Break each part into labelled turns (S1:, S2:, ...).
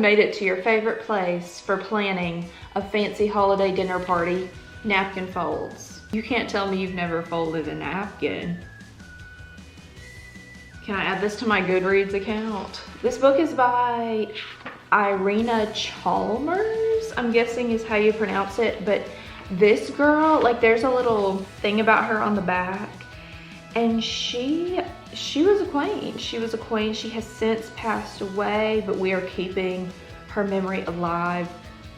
S1: made it to your favorite place for planning a fancy holiday dinner party, napkin folds. You can't tell me you've never folded a napkin. Can I add this to my Goodreads account? This book is by Irina Chalmers, I'm guessing is how you pronounce it, but this girl, like there's a little thing about her on the back, and she was a queen. She was a queen. She has since passed away, but we are keeping her memory alive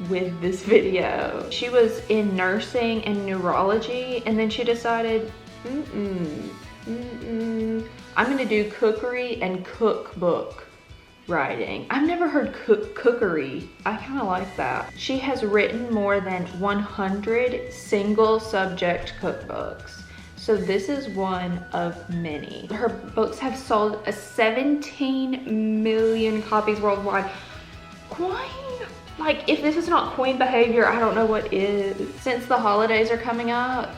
S1: with this video. She was in nursing and neurology, and then she decided, I'm gonna do cookery and cookbook writing. I've never heard cookery. I kind of like that. She has written more than 100 single subject cookbooks. So this is one of many. Her books have sold 17 million copies worldwide. Queen, like if this is not queen behavior, I don't know what is. Since the holidays are coming up,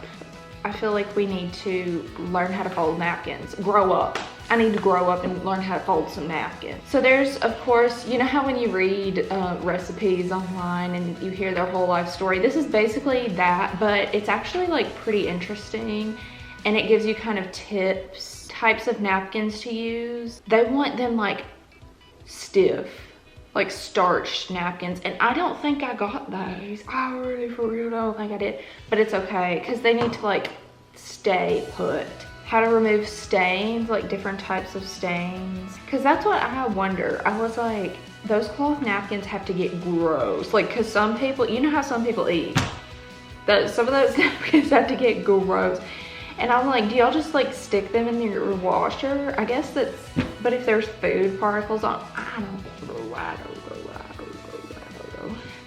S1: I feel like we need to learn how to fold napkins. Grow up. I need to grow up and learn how to fold some napkins. So there's, of course, you know how when you read recipes online and you hear their whole life story, this is basically that, but it's actually like pretty interesting, and it gives you kind of tips, types of napkins to use. They want them like stiff, like starched napkins, and I don't think I got those. I really for real don't think I did, but it's okay because they need to like stay put. How to remove stains, like different types of stains, because that's what I wonder. I was like, those cloth napkins have to get gross, like because some people, you know how some people eat, that some of those napkins have to get gross. And I'm like, do y'all just like stick them in your washer? I guess that's, but if there's food particles on, I don't know.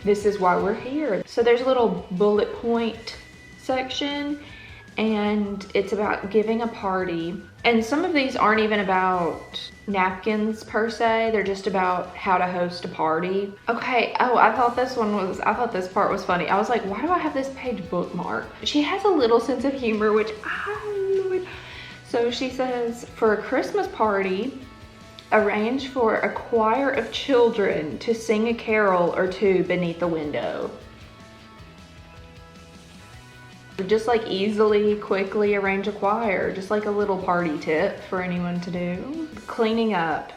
S1: This is why we're here. So there's a little bullet point section, and it's about giving a party. And some of these aren't even about napkins per se, they're just about how to host a party. Okay, oh, I thought this part was funny. I was like, why do I have this page bookmarked? She has a little sense of humor, which I love. So she says, for a Christmas party, arrange for a choir of children to sing a carol or two beneath the window. Just like easily, quickly arrange a choir, just like a little party tip for anyone to do. Cleaning up,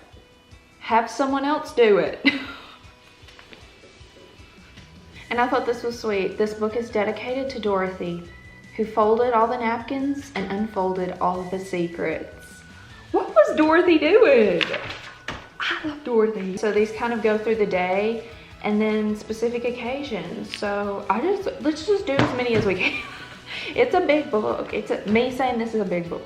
S1: have someone else do it. And I thought this was sweet. This book is dedicated to Dorothy, who folded all the napkins and unfolded all of the secrets. What was Dorothy doing? I love Dorothy. So these kind of go through the day and then specific occasions. So let's just do as many as we can. It's a big book. It's me saying this is a big book.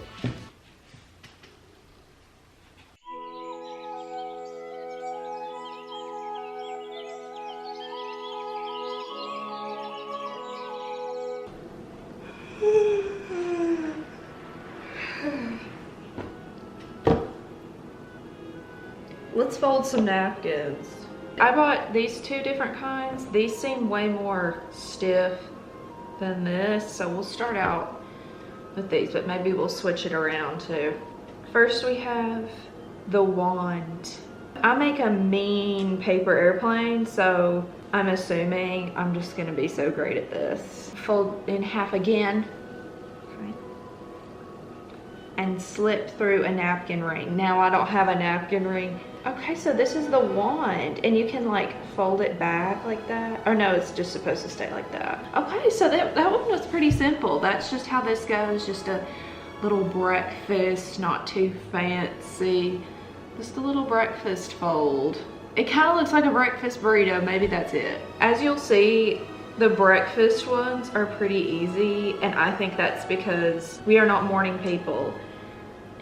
S1: Let's fold some napkins. I bought these two different kinds. These seem way more stiff than this, so we'll start out with these, but maybe we'll switch it around too. First we have the wand. I make a mean paper airplane, so I'm assuming I'm just gonna be so great at this. Fold in half again, okay, and slip through a napkin ring. Now I don't have a napkin ring. Okay, so this is the wand, and you can like fold it back like that. Oh no, it's just supposed to stay like that. Okay, so that one was pretty simple. That's just how this goes, just a little breakfast, not too fancy. Just a little breakfast fold. It kind of looks like a breakfast burrito, maybe that's it. As you'll see, the breakfast ones are pretty easy, and I think that's because we are not morning people.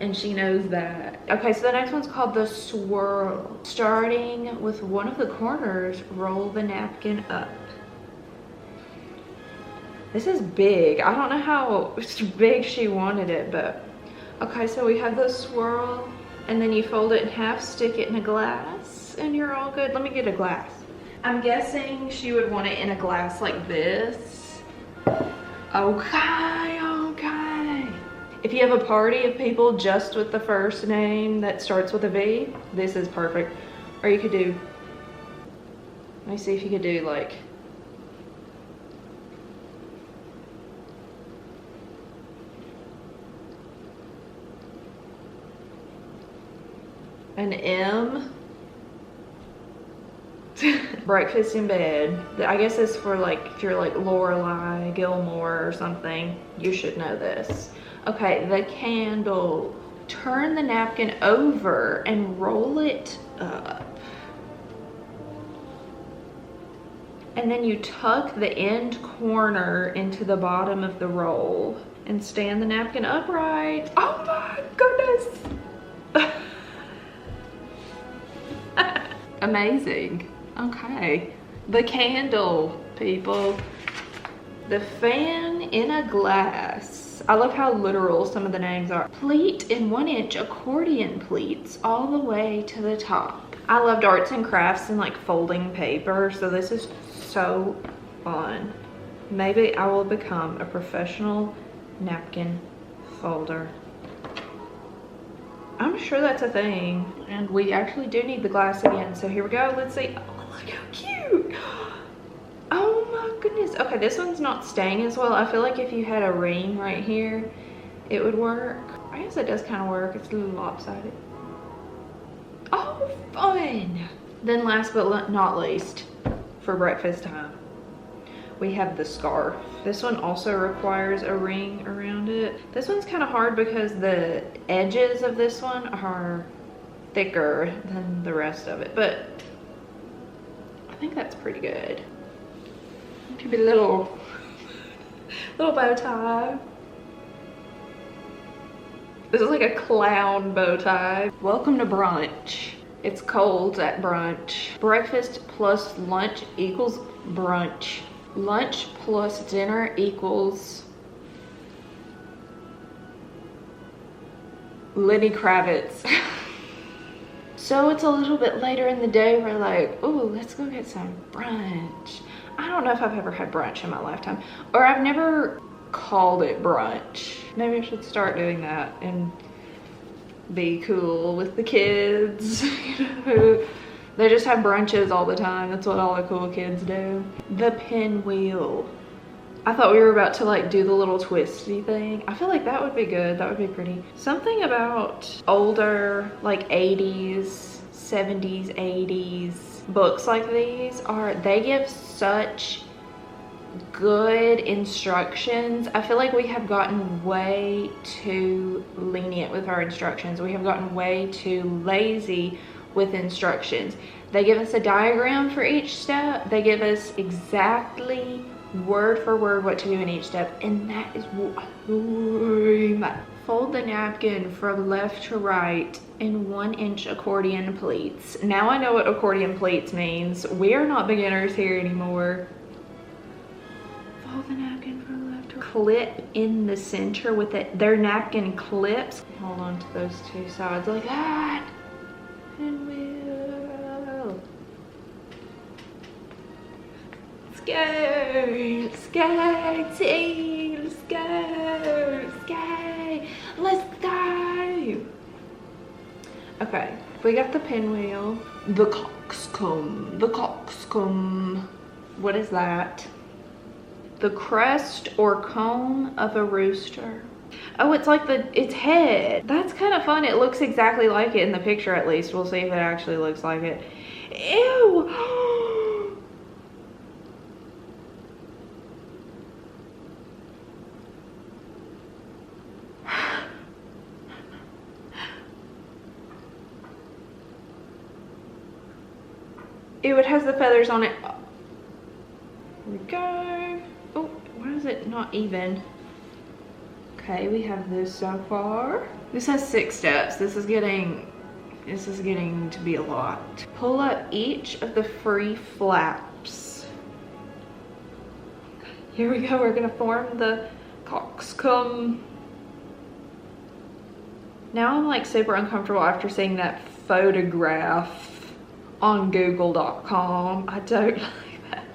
S1: And she knows that. Okay, so the next one's called the swirl. Starting with one of the corners, roll the napkin up. This is big. I don't know how big she wanted it, but okay, so we have the swirl, and then you fold it in half, stick it in a glass, and you're all good. Let me get a glass. I'm guessing she would want it in a glass like this. Okay. If you have a party of people just with the first name that starts with a V, this is perfect. Or you could do Let me see if you could do like an M. Breakfast in bed. I guess it's for like, if you're like Lorelai Gilmore or something, you should know this. Okay, the candle. Turn the napkin over and roll it up. And then you tuck the end corner into the bottom of the roll and stand the napkin upright. Oh my goodness. Amazing. Okay. The candle, people. The fan in a glass. I love how literal some of the names are. Pleat in 1-inch accordion pleats all the way to the top. I loved arts and crafts and like folding paper, so this is so fun. Maybe I will become a professional napkin folder. I'm sure that's a thing. And we actually do need the glass again, so here we go. Let's see. Oh, look how cute. Oh my goodness. Okay, this one's not staying as well. I feel like if you had a ring right here, it would work. I guess it does kind of work. It's a little lopsided. Oh, fun. Then last but not least, for breakfast time, we have the scarf. This one also requires a ring around it. This one's kind of hard because the edges of this one are thicker than the rest of it, but I think that's pretty good. It could be a little bow tie. This is like a clown bow tie. Welcome to brunch. It's cold at brunch. Breakfast plus lunch equals brunch. Lunch plus dinner equals Lenny Kravitz. So it's a little bit later in the day. We're like, ooh, let's go get some brunch. I don't know if I've ever had brunch in my lifetime, or I've never called it brunch. Maybe I should start doing that and be cool with the kids. You know? They just have brunches all the time. That's what all the cool kids do. The pinwheel. I thought we were about to like do the little twisty thing. I feel like that would be good. That would be pretty. Something about older, like 80s, 70s, 80s books like these they give such good instructions. I feel like we have gotten way too lenient with our instructions. We have gotten way too lazy with instructions. They give us a diagram for each step. They give us exactly word for word what to do in each step, and that is what fold the napkin from left to right in 1-inch accordion pleats. Now I know what accordion pleats means. We are not beginners here anymore. Fold the napkin from left to right. Clip in the center with it. Their napkin clips. Hold on to those two sides like that. Pinwheel. Let's go. Let's go, team. Let's go. Let's go. Let's go. Okay, we got the pinwheel. The coxcomb. The coxcomb. What is that? The crest or comb of a rooster. Oh, it's like its head. That's kind of fun. It looks exactly like it in the picture, at least. We'll see if it actually looks like it. Ew! Ew, it has the feathers on it. Here we go. Oh, why is it not even? Okay, we have this so far. This has 6 steps. This is getting to be a lot. Pull up each of the free flaps. Here we go. We're gonna form the coxcomb. Now I'm like super uncomfortable after seeing that photograph on google.com. I don't like that.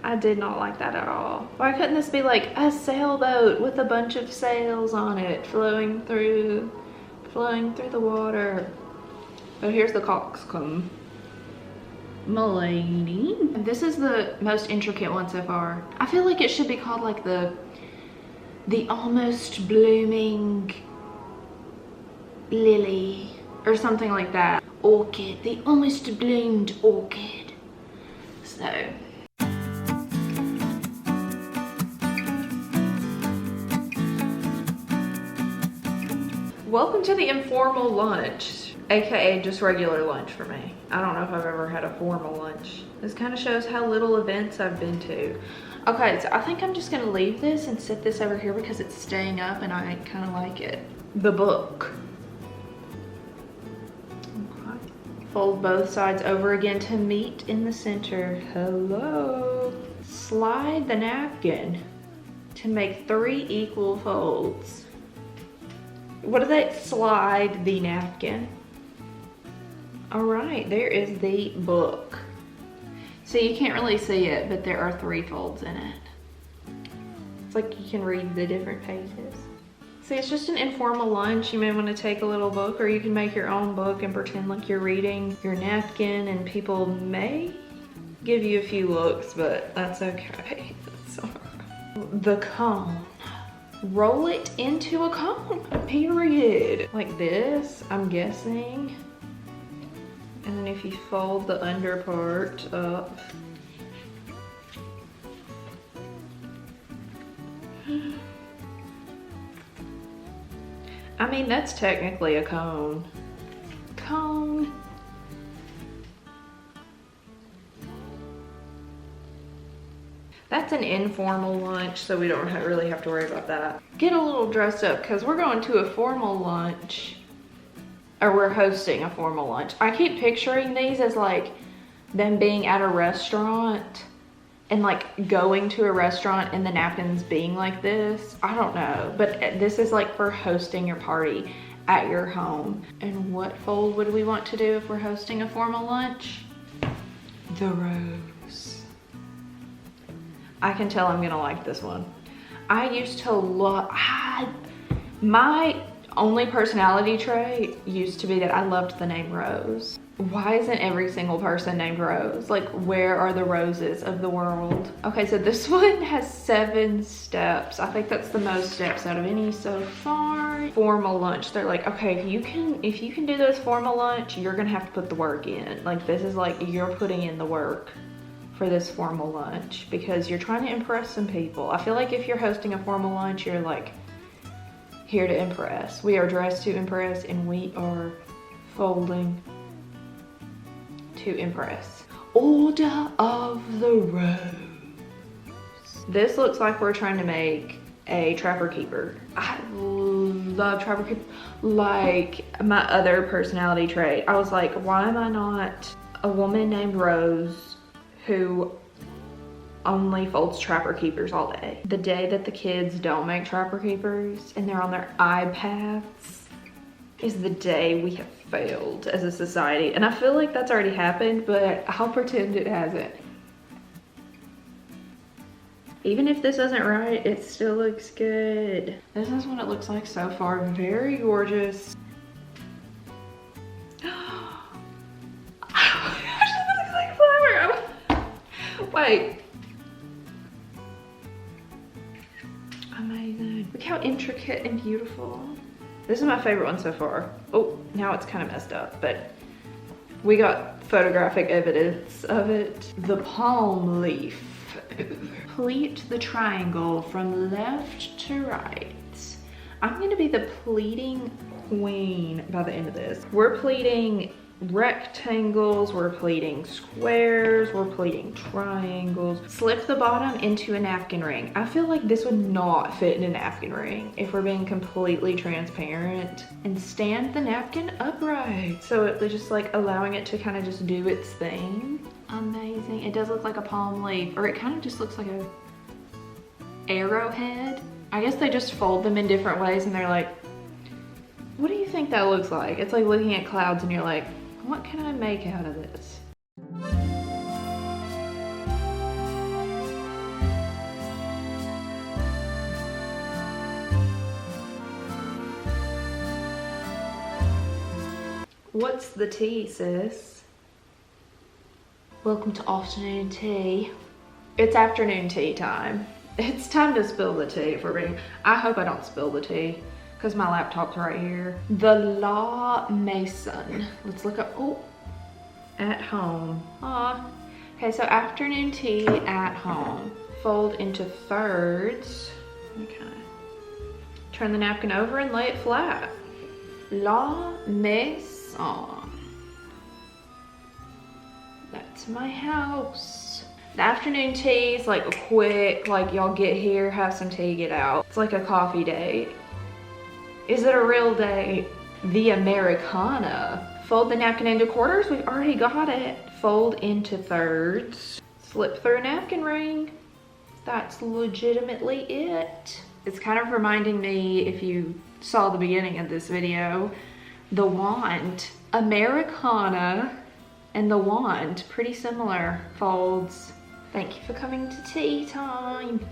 S1: I did not like that at all. Why couldn't this be like a sailboat with a bunch of sails on it flowing through the water? But here's the coxcomb. Milady. This is the most intricate one so far. I feel like it should be called like the almost blooming lily or something like that. Orchid, the almost bloomed orchid. So. Welcome to the informal lunch, aka just regular lunch for me. I don't know if I've ever had a formal lunch. This kind of shows how little events I've been to. Okay, so I think I'm just gonna leave this and set this over here because it's staying up and I kind of like it. The book. Okay. Fold both sides over again to meet in the center. Hello. Slide the napkin to make 3 equal folds. What do they slide the napkin? All right, there is the book. So you can't really see it, but there are 3 folds in it. It's like you can read the different pages. See, it's just an informal lunch. You may want to take a little book, or you can make your own book and pretend like you're reading your napkin, and people may give you a few looks, but that's okay. That's all right. The cone. Roll it into a cone, period. Like this, I'm guessing. And then if you fold the under part up. I mean, that's technically a cone. Cone. That's an informal lunch, so we don't really have to worry about that. Get a little dressed up because we're going to a formal lunch, or we're hosting a formal lunch. I keep picturing these as like them being at a restaurant and like going to a restaurant and the napkins being like this. I don't know, but this is like for hosting your party at your home. And what fold would we want to do if we're hosting a formal lunch? The rose. I can tell I'm gonna like this one. I used to love, my only personality trait used to be that I loved the name Rose. Why isn't every single person named Rose? Like, where are the roses of the world? Okay, so this one has 7 steps. I think that's the most steps out of any so far. Formal lunch. They're like, okay, if you can do this formal lunch, you're gonna have to put the work in. Like, this is like, you're putting in the work for this formal lunch because you're trying to impress some people. I feel like if you're hosting a formal lunch, you're like here to impress. We are dressed to impress and we are folding to impress. Order of the Rose. This looks like we're trying to make a trapper keeper. I love trapper keeper. Like my other personality trait. I was like, why am I not a woman named Rose who only folds trapper keepers all day? The day that the kids don't make trapper keepers and they're on their iPads is the day we have failed as a society. And I feel like that's already happened, but I'll pretend it hasn't. Even if this isn't right, it still looks good. This is what it looks like so far. Very gorgeous. Wait. Amazing. Look how intricate and beautiful. This is my favorite one so far. Oh, now it's kind of messed up, but we got photographic evidence of it. The palm leaf. Pleat the triangle from left to right. I'm gonna be the pleating queen by the end of this. We're pleating rectangles, we're pleating squares, we're pleating triangles. Slip the bottom into a napkin ring. I feel like this would not fit in a napkin ring if we're being completely transparent. And stand the napkin upright. So it's just like allowing it to kind of just do its thing. Amazing. It does look like a palm leaf, or it kind of just looks like a arrowhead. I guess they just fold them in different ways and they're like, what do you think that looks like? It's like looking at clouds and you're like, what can I make out of this? What's the tea, sis? Welcome to afternoon tea. It's afternoon tea time. It's time to spill the tea for me. I hope I don't spill the tea because my laptop's right here. The La Maison. Let's look up, oh, at home. Aw. Okay, so afternoon tea at home. Fold into thirds. Let me kind of turn the napkin over and lay it flat. La Maison. That's my house. The afternoon tea is like a quick, like y'all get here, have some tea, get out. It's like a coffee date. Is it a real date? The Americana. Fold the napkin into quarters, we've already got it. Fold into thirds. Slip through a napkin ring. That's legitimately it. It's kind of reminding me, if you saw the beginning of this video, the wand. Americana and the wand, pretty similar folds. Thank you for coming to tea time.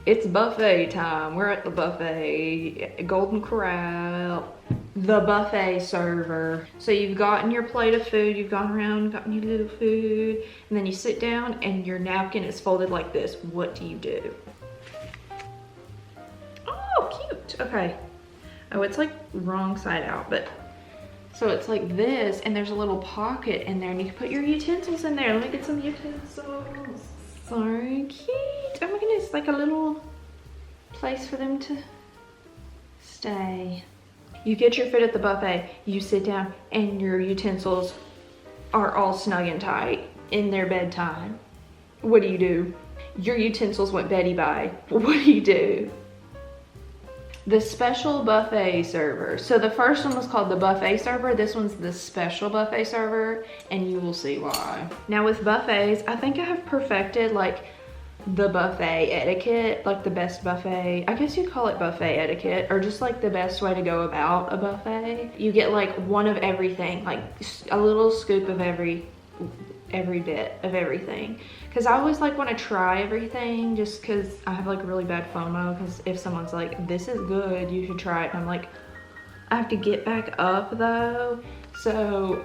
S1: It's buffet time. We're at the buffet, Golden Corral. The buffet server. So you've gotten your plate of food, you've gone around, gotten your little food, and then you sit down and your napkin is folded like this. What do? Oh, cute. Okay. Oh, it's like wrong side out, but so it's like this, and there's a little pocket in there, and you can put your utensils in there. Let me get some utensils. So cute. Oh my goodness, like a little place for them to stay. You get your food at the buffet, you sit down, and your utensils are all snug and tight in their bedtime. What do? Your utensils went Betty bye. What do? The special buffet server. So the first one was called the buffet server. This one's the special buffet server, and you will see why. Now with buffets, I think I have perfected like the buffet etiquette, like the best buffet. I guess you'd call it buffet etiquette, or just like the best way to go about a buffet. You get like one of everything, like a little scoop of every bit of everything, because I always like want to try everything, just because I have like really bad FOMO, because if someone's like, this is good, you should try it, and I'm like, I have to get back up though, so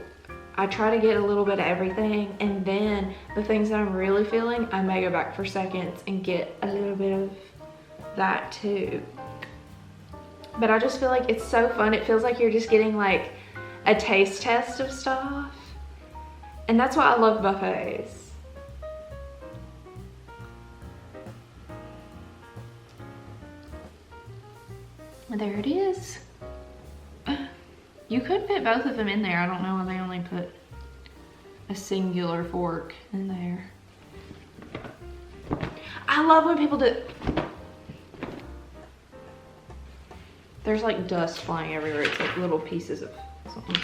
S1: I try to get a little bit of everything, and then the things that I'm really feeling, I may go back for seconds and get a little bit of that too. But I just feel like it's so fun. It feels like you're just getting like a taste test of stuff. And that's why I love buffets. There it is. You could fit both of them in there. I don't know why they only put a singular fork in there. I love when people do. There's like dust flying everywhere. It's like little pieces of something.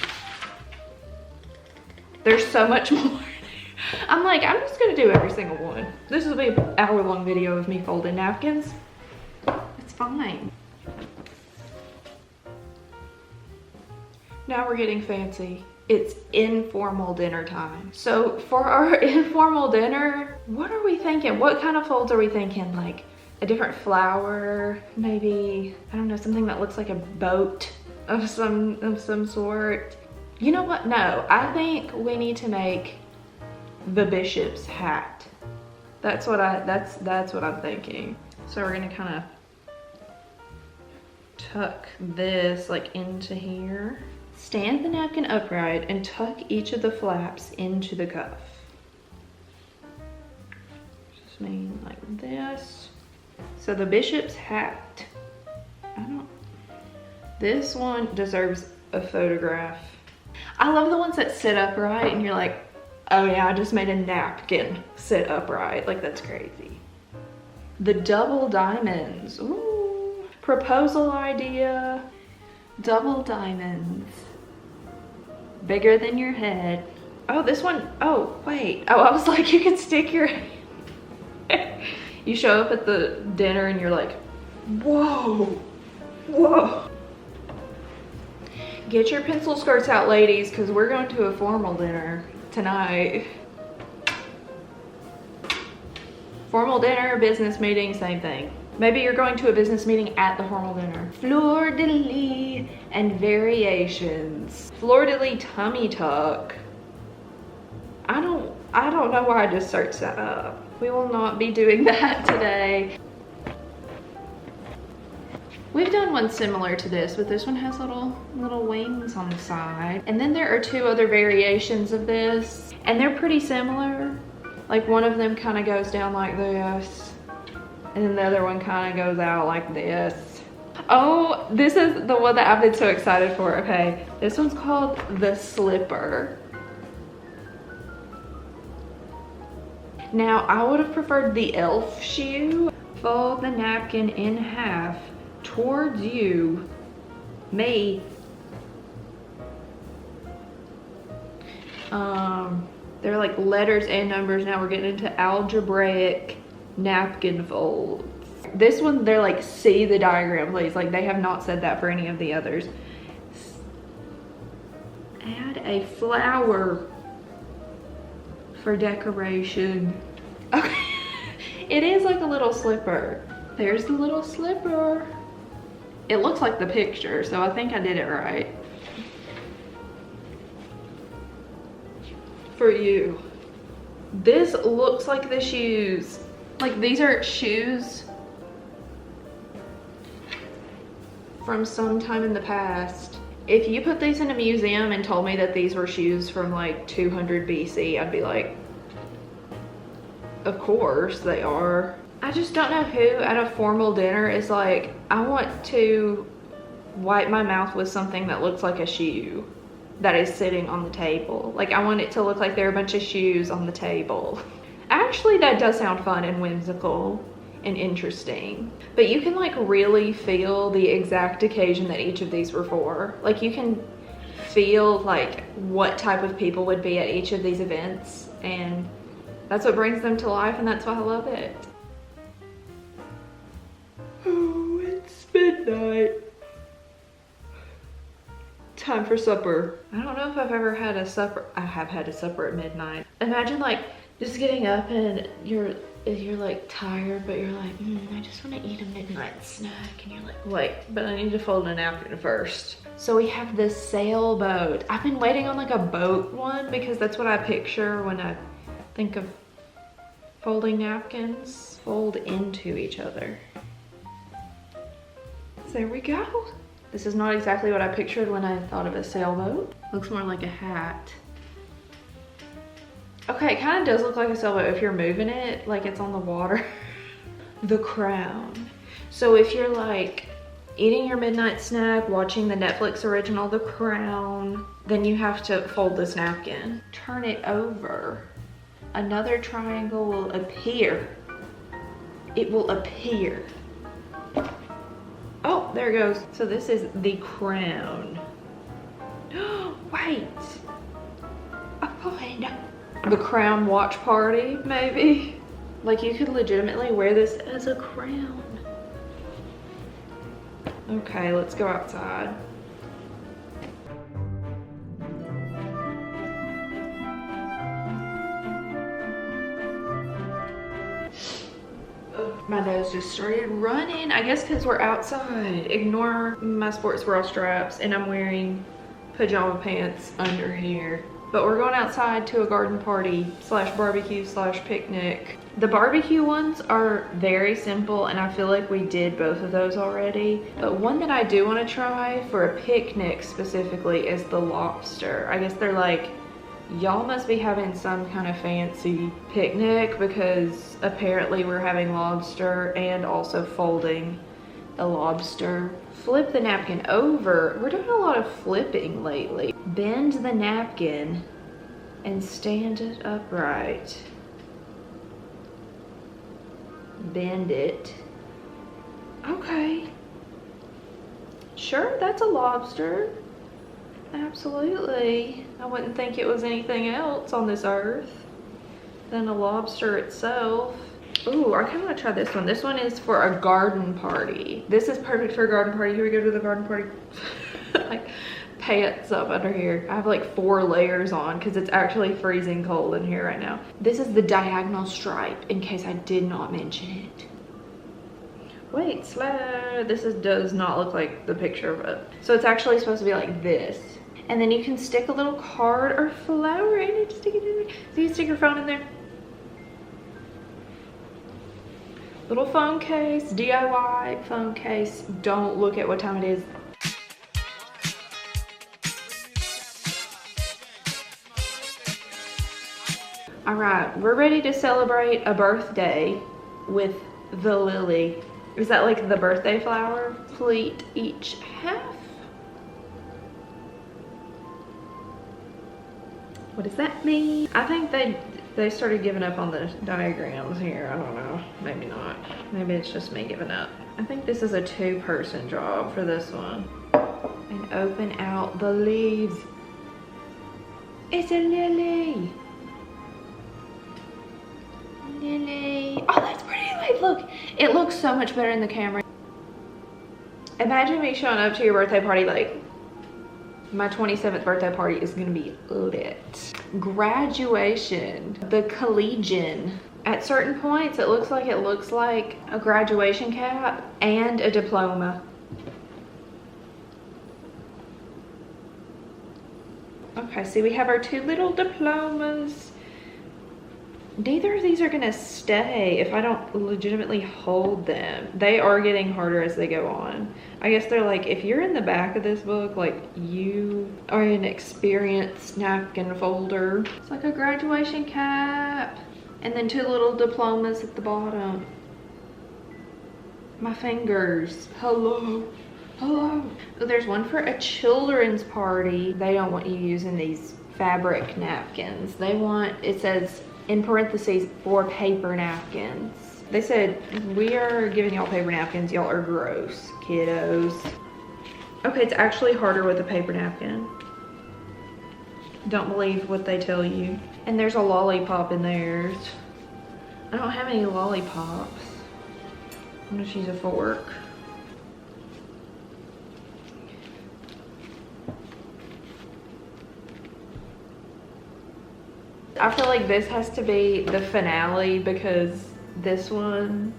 S1: There's so much more. I'm like, I'm just gonna do every single one. This will be an hour-long video of me folding napkins. It's fine. Now we're getting fancy. It's informal dinner time. So for our informal dinner, what are we thinking? What kind of folds are we thinking? Like a different flower, maybe, I don't know, something that looks like a boat of some sort. You know what? No, I think we need to make the bishop's hat. That's what I'm thinking. So we're gonna kind of tuck this like into here. Stand the napkin upright and tuck each of the flaps into the cuff. Just mean like this. So the bishop's hat. This one deserves a photograph. I love the ones that sit upright and you're like, oh yeah, I just made a napkin sit upright. Like, that's crazy. The double diamonds. Ooh. Proposal idea. Double diamonds. Bigger than your head. Oh, this one, oh, wait. Oh, I was like, you can stick your You show up at the dinner and you're like, whoa, whoa. Get your pencil skirts out, ladies, because we're going to a formal dinner tonight. Formal dinner, business meeting, same thing. Maybe you're going to a business meeting at the formal dinner. Fleur-de-lis and variations. Fleur-de-lis tummy tuck. I don't know why I just searched that up. We will not be doing that today. We've done one similar to this, but this one has little wings on the side. And then there are two other variations of this, and they're pretty similar. Like one of them kind of goes down like this, and then the other one kind of goes out like this. Oh, this is the one that I've been so excited for. Okay, this one's called the slipper. Now, I would have preferred the elf shoe. Fold the napkin in half towards you, me. They're like letters and numbers. Now we're getting into algebraic napkin folds. This one, they're like, see the diagram, please. Like, they have not said that for any of the others. Add a flower for decoration. Okay. It is like a little slipper. There's the little slipper. It looks like the picture, so I think I did it right. For you. This looks like the shoes. Like, these are shoes from some time in the past. If you put these in a museum and told me that these were shoes from like 200 BC, I'd be like, of course they are. I just don't know who at a formal dinner is like, I want to wipe my mouth with something that looks like a shoe that is sitting on the table. Like, I want it to look like there are a bunch of shoes on the table. Actually, that does sound fun and whimsical and interesting. But you can like really feel the exact occasion that each of these were for. Like, you can feel like what type of people would be at each of these events, and that's what brings them to life, and that's why I love it. Oh, it's midnight. Time for supper. I don't know if I've ever had a supper. I have had a supper at midnight. Imagine like just getting up and you're like tired, but you're like, I just want to eat a midnight snack. And you're like, wait, but I need to fold a napkin first. So we have this sailboat. I've been waiting on like a boat one because that's what I picture when I think of folding napkins. Fold into each other. So there we go. This is not exactly what I pictured when I thought of a sailboat. Looks more like a hat. Okay, it kind of does look like a sailboat if you're moving it, like it's on the water. The crown. So if you're like eating your midnight snack, watching the Netflix original, The Crown, then you have to fold this napkin. Turn it over. Another triangle will appear. It will appear. Oh, there it goes. So this is the crown. Wait. Oh, no. The crown watch party, maybe? Like, you could legitimately wear this as a crown. Okay, let's go outside. My nose just started running. I guess because we're outside. Ignore my sports bra straps, and I'm wearing pajama pants under here. But we're going outside to a garden party slash barbecue slash picnic. The barbecue ones are very simple, and I feel like we did both of those already. But one that I do want to try for a picnic specifically is the lobster. I guess they're like, y'all must be having some kind of fancy picnic because apparently we're having lobster and also folding the lobster. Flip the napkin over. We're doing a lot of flipping lately. Bend the napkin and stand it upright. Bend it. Okay. Sure, that's a lobster. Absolutely. I wouldn't think it was anything else on this earth than a lobster itself. Ooh, I kind of want to try this one. This one is for a garden party. This is perfect for a garden party. Here we go to the garden party. Like, pants up under here. I have like 4 layers on because it's actually freezing cold in here right now. This is the diagonal stripe, in case I did not mention it. Wait, slow. Does not look like the picture of it. So it's actually supposed to be like this. And then you can stick a little card or flower in it. Stick it in there. So you can stick your phone in there. Little phone case, DIY phone case. Don't look at what time it is. All right, we're ready to celebrate a birthday with the lily. Is that like the birthday flower? Complete each half. What does that mean? I think they started giving up on the diagrams here. I don't know, maybe not. Maybe it's just me giving up. I think this is a 2-person job for this one. And open out the leaves. It's a lily. Lily. Oh, that's pretty. Like, look, it looks so much better in the camera. Imagine me showing up to your birthday party like, my 27th birthday party is gonna be lit. Graduation, the collegian. At certain points, it looks like a graduation cap and a diploma. Okay, see, we have our 2 little diplomas. Neither of these are gonna stay if I don't legitimately hold them. They are getting harder as they go on. I guess they're like, if you're in the back of this book, like you are an experienced napkin folder. It's like a graduation cap. And then 2 little diplomas at the bottom. My fingers, hello, hello. Oh, there's one for a children's party. They don't want you using these fabric napkins. They want, it says, in parentheses, for paper napkins. They said, we are giving y'all paper napkins. Y'all are gross, kiddos. Okay, it's actually harder with a paper napkin. Don't believe what they tell you. And there's a lollipop in theirs. I don't have any lollipops. I'm gonna use a fork. I feel like this has to be the finale because this one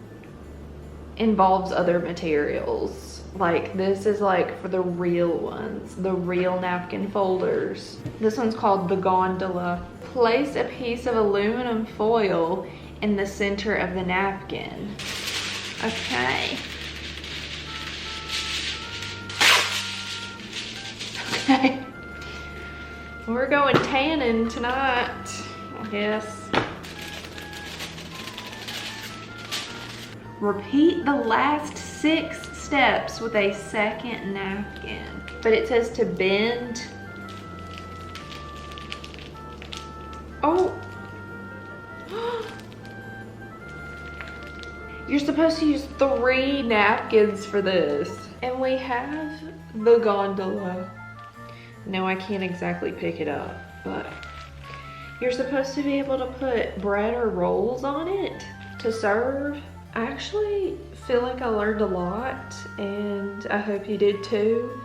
S1: involves other materials. Like this is like for the real ones, the real napkin folders. This one's called the gondola. Place a piece of aluminum foil in the center of the napkin. Okay. Okay. We're going tanning tonight, I guess. Repeat the last 6 steps with a second napkin. But it says to bend. Oh. You're supposed to use 3 napkins for this. And we have the gondola. No, I can't exactly pick it up, but you're supposed to be able to put bread or rolls on it to serve. I actually feel like I learned a lot, and I hope you did too.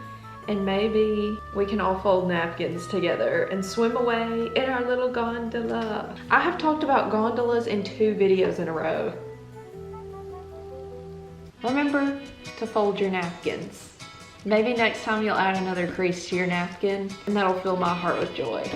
S1: And maybe we can all fold napkins together and swim away in our little gondola. I have talked about gondolas in 2 videos in a row. Remember to fold your napkins. Maybe next time you'll add another crease to your napkin, and that'll fill my heart with joy.